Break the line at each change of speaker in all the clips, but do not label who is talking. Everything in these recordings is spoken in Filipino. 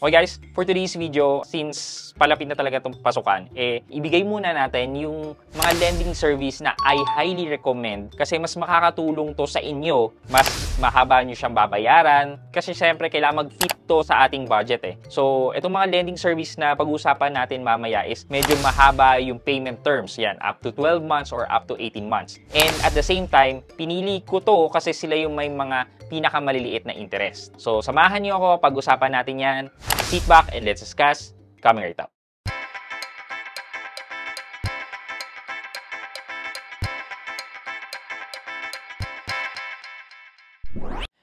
Okay guys, for today's video, since palapit na talaga itong pasukan, ibigay muna natin yung mga lending service na I highly recommend kasi mas makakatulong to sa inyo, mas mahaba nyo siyang babayaran kasi syempre kailangan mag-fit to sa ating budget So, itong mga lending service na pag-uusapan natin mamaya is medyo mahaba yung payment terms. Yan, up to 12 months or up to 18 months. And at the same time, pinili ko to kasi sila yung may mga pinakamaliliit na interest. So, samahan niyo ako, pag-usapan natin yan. Sit back and let's discuss. Coming right up.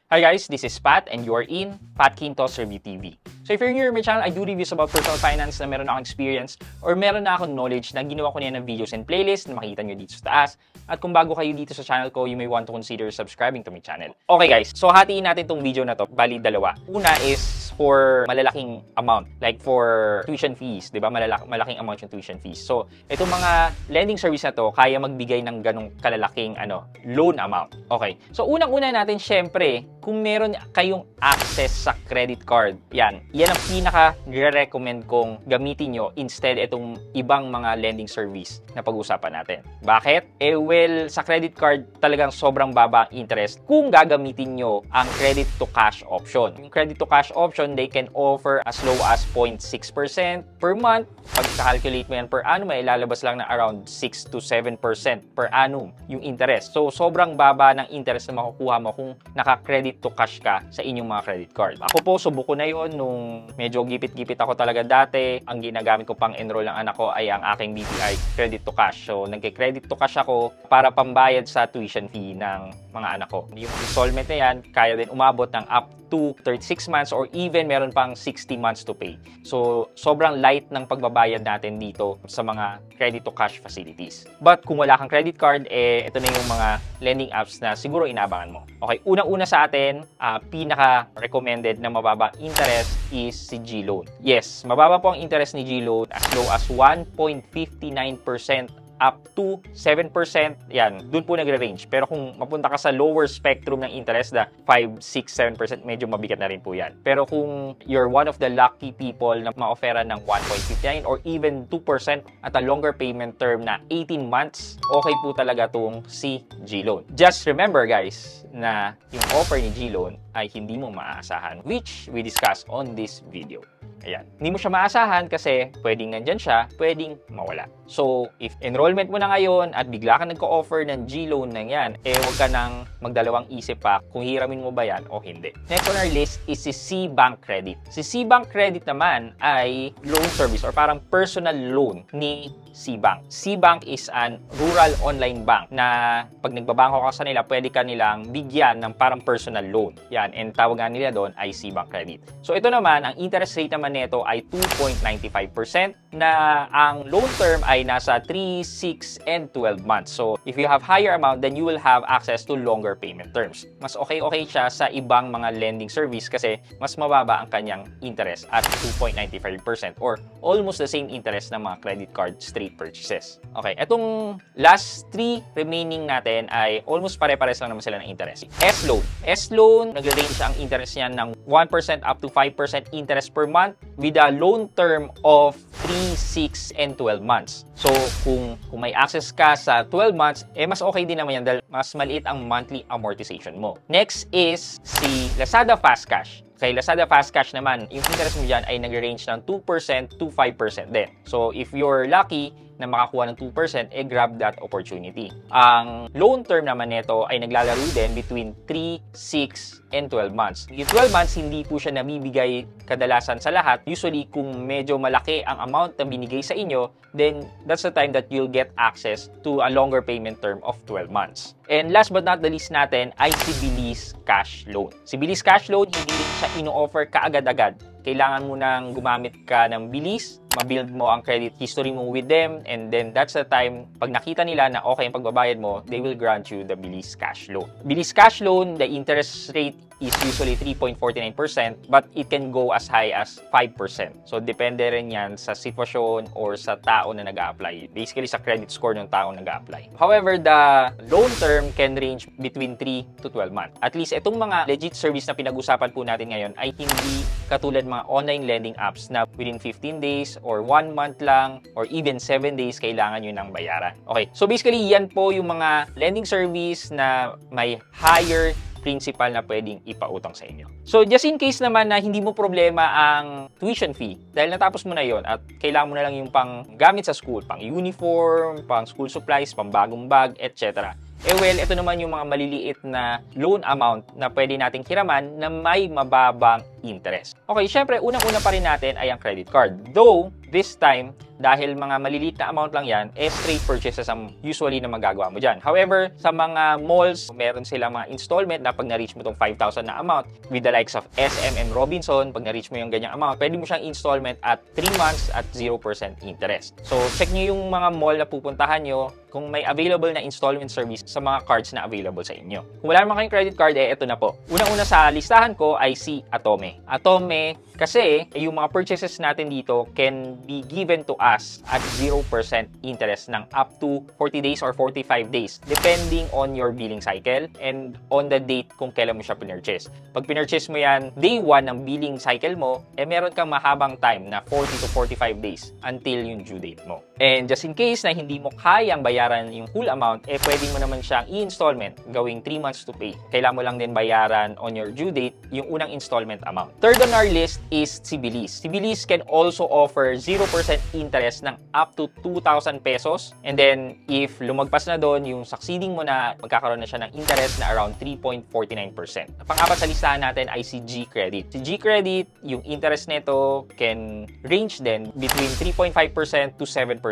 Hi guys, this is Pat and you are in Pat Quintos Review TV. So if you're new to my channel, I do reviews about personal finance na meron akong experience or meron na akong knowledge na ginawa ko niya ng videos and playlist na makikita nyo dito sa taas. At kung bago kayo dito sa channel ko, you may want to consider subscribing to my channel. Okay guys, so hatiin natin tong video na to. Bali, dalawa. Una is for malalaking amount, like for tuition fees, di ba? Malaking amount yung tuition fees. So, itong mga lending service na to, kaya magbigay ng ganong kalalaking loan amount. Okay. So, unang-una natin, syempre, kung meron kayong access sa credit card, yan ang pinaka-recommend kong gamitin nyo instead itong ibang mga lending service na pag-usapan natin. Bakit? Well, sa credit card talagang sobrang baba ang interest kung gagamitin nyo ang credit to cash option. Yung credit to cash option, they can offer as low as 0.6% per month. Pag calculate mo yan per annum, ay lalabas lang na around 6 to 7% per annum yung interest. So, sobrang baba ng interest na makukuha mo kung naka-credit to cash ka sa inyong mga credit card. Ako po, subok ko na yun nung medyo gipit-gipit ako talaga dati. Ang ginagamit ko pang enroll ng anak ko ay ang aking BPI credit to cash. So, nagke-credit to cash ako para pambayad sa tuition fee ng mga anak ko. Yung installment na yan, kaya din umabot ng up to 36 months or even meron pang 60 months to pay. So, sobrang light ng pagbabayad natin dito sa mga credit to cash facilities. But kung wala kang credit card, ito na yung mga lending apps na siguro inaabangan mo. Okay, unang-una sa atin, pinaka-recommended na mababa interest is si GLoan. Yes, mababa po ang interest ni GLoan as low as 1.59% up to 7%, yan, dun po nagre-range. Pero kung mapunta ka sa lower spectrum ng interest na 5, 6, 7%, medyo mabigat na rin po yan. Pero kung you're one of the lucky people na ma-offera ng 1.59 or even 2% at a longer payment term na 18 months, okay po talaga tong si GLoan. Just remember guys, na yung offer ni GLoan ay hindi mo maaasahan, which we discuss on this video. Ayan. Hindi mo siya maasahan kasi pwedeng nandyan siya, pwedeng mawala. So, if enrollment mo na ngayon at bigla ka nagko-offer ng GLoan na yan, huwag ka nang magdalawang isip pa kung hiramin mo ba yan o hindi. Next on our list is si C-Bank Credit. Si C-Bank Credit naman ay loan service or parang personal loan ni C-Bank. C-Bank is an rural online bank na pag nagbabangko ka sa nila, pwede ka nilang bigyan ng parang personal loan. Yan, and tawagan nila doon ay C-Bank Credit. So ito naman, ang interest rate naman nito ay 2.95% na ang loan term ay nasa 3, 6, and 12 months. So if you have higher amount, then you will have access to longer payment terms. Mas okay siya sa ibang mga lending service kasi mas mababa ang kanyang interest at 2.95% or almost the same interest ng mga credit card straight purchases. Okay, etong last 3 remaining natin ay almost pare-pares lang naman sila ng interest. S-Loan. S-Loan, nag-range ang interest niya ng 1% up to 5% interest per month with a loan term of 3, 6, and 12 months. So, kung may access ka sa 12 months, mas okay din naman yan dahil mas maliit ang monthly amortization mo. Next is si Lazada Fast Cash. Kay Lazada Fast Cash naman, yung interest mo dyan ay nag-range ng 2% to 5% din. So, if you're lucky na makakuha ng 2%, grab that opportunity. Ang loan term naman nito ay naglalaro din between 3, 6, and 12 months. Yung 12 months, hindi po siya nabibigay kadalasan sa lahat. Usually, kung medyo malaki ang amount na binigay sa inyo, then that's the time that you'll get access to a longer payment term of 12 months. And last but not the least natin ay si Bilis Cash Loan. Si Bilis Cash Loan, hindi rin siya ino-offer kaagad-agad. Kailangan mo nang gumamit ka ng bilis ma-build mo ang credit history mo with them, and then that's the time, pag nakita nila na okay ang pagbabayad mo, they will grant you the Bilis Cash Loan. Bilis Cash Loan, the interest rate is usually 3.49%, but it can go as high as 5%. So, depende rin yan sa sitwasyon or sa tao na nag-a-apply. Basically, sa credit score ng tao na nag-a-apply. However, the loan term can range between 3 to 12 months. At least, itong mga legit service na pinag-usapan po natin ngayon ay hindi katulad mga online lending apps na within 15 days or 1 month lang or even 7 days kailangan nyo ng bayaran. Okay, so basically, yan po yung mga lending service na may higher principal na pwedeng ipautang sa inyo. So, just in case naman na hindi mo problema ang tuition fee, dahil natapos mo na yon at kailangan mo na lang yung pang gamit sa school, pang uniform, pang school supplies, pang bagong bag, etc. Well, ito naman yung mga maliliit na loan amount na pwede nating hiraman na may mababang interest. Okay, syempre, unang-una pa rin natin ay ang credit card. Though, this time, dahil mga maliliit na amount lang yan, straight purchases ang usually na magagawa mo dyan. However, sa mga malls, meron sila mga installment na pag na-reach mo tong 5,000 na amount, with the likes of SM and Robinson, pag na-reach mo yung ganyang amount, pwede mo siyang installment at 3 months at 0% interest. So, check nyo yung mga mall na pupuntahan nyo kung may available na installment service sa mga cards na available sa inyo. Kung wala naman kayong credit card, ito na po. Unang-una sa listahan ko ay si Atome. Atome, kasi yung mga purchases natin dito can be given to us at 0% interest ng up to 40 days or 45 days depending on your billing cycle and on the date kung kailan mo siya pinurchase. Pag pinurchase mo yan, day 1 ng billing cycle mo, meron kang mahabang time na 40 to 45 days until yung due date mo. And just in case na hindi mo kayang bayaran yung full amount, pwede mo naman siyang i-installment gawing 3 months to pay. Kailangan mo lang din bayaran on your due date yung unang installment amount. Third on our list is si Bilis. Si Bilis can also offer 0% interest ng up to 2,000 pesos. And then, if lumagpas na doon, yung succeeding mo na magkakaroon na siya ng interest na around 3.49%. Pang-apat sa listahan natin ay si G-Credit. Si G-Credit, yung interest nito can range din between 3.5% to 7%.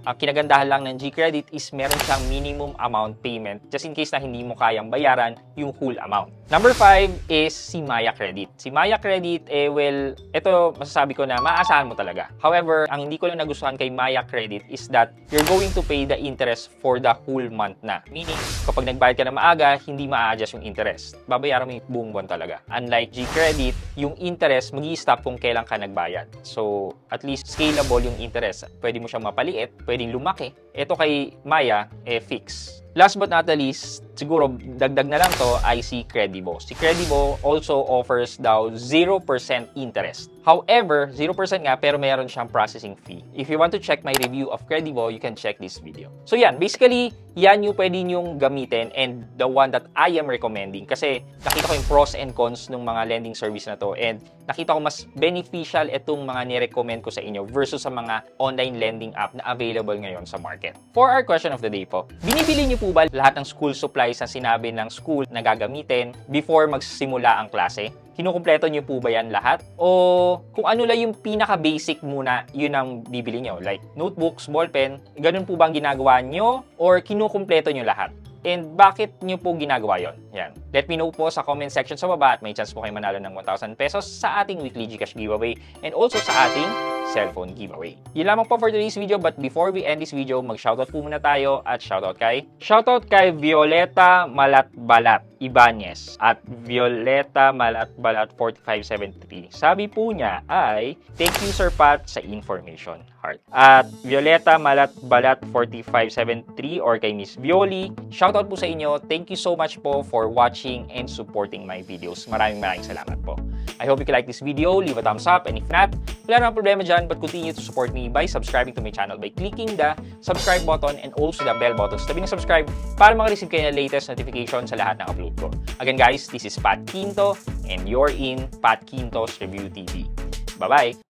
Ang kinagandahan lang ng G-Credit is meron siyang minimum amount payment just in case na hindi mo kayang bayaran yung whole amount. Number 5 is si Maya Credit. Si Maya Credit, well, ito masasabi ko na maaasahan mo talaga. However, ang hindi ko lang nagustuhan kay Maya Credit is that you're going to pay the interest for the whole month na. Meaning, kapag nagbayad ka na maaga, hindi ma-adjust yung interest. Babayaran mo yung buong buwan talaga. Unlike G-Credit, yung interest mag-i-stop kung kailan ka nagbayad. So, at least scalable yung interest. Pwede mo siyang mapaliit, pwedeng lumaki. Ito kay Maya, fix. Last but not the least, siguro dagdag na lang to ay si Credivo. Si Credivo also offers daw 0% interest. However, 0% nga pero mayroon siyang processing fee. If you want to check my review of Credivo, you can check this video. So yan, basically, yan yung pwede nyong gamitin and the one that I am recommending. Kasi nakita ko yung pros and cons ng mga lending service na to and nakita ko mas beneficial itong mga nirecommend ko sa inyo versus sa mga online lending app na available ngayon sa market. For our question of the day po, binibili niyo po ba lahat ng school supplies na sinabi ng school na gagamitin before magsimula ang klase? Kinukumpleto niyo po ba yan lahat? O kung ano lang yung pinaka-basic muna, yun ang bibili niyo? Like notebooks, ballpen, ganun po ba ang ginagawa niyo? Or kinukumpleto niyo lahat? And bakit niyo po ginagawa yon? Yan. Let me know po sa comment section sa baba at may chance po kayo manalo ng 1,000 pesos sa ating weekly GCash giveaway and also sa ating cellphone giveaway. Yun lamang po for today's video, but before we end this video, mag-shoutout po muna tayo at shoutout kay Violeta Malatbalat Ibanez at Violeta Malatbalat 4573. Sabi po niya ay, thank you Sir Pat sa information. Heart. At Violeta Malatbalat 4573 or kay Miss Violi, shoutout po sa inyo. Thank you so much po for watching and supporting my videos. Maraming salamat po. I hope you can like this video, leave a thumbs up, and if not, wala namang problema dyan, but continue to support me by subscribing to my channel by clicking the subscribe button and also the bell button sa tabi ng subscribe para makareceive kayo ng latest notification sa lahat ng upload ko. Again guys, this is Pat Quinto and you're in Pat Quinto's Review TV. Bye-bye!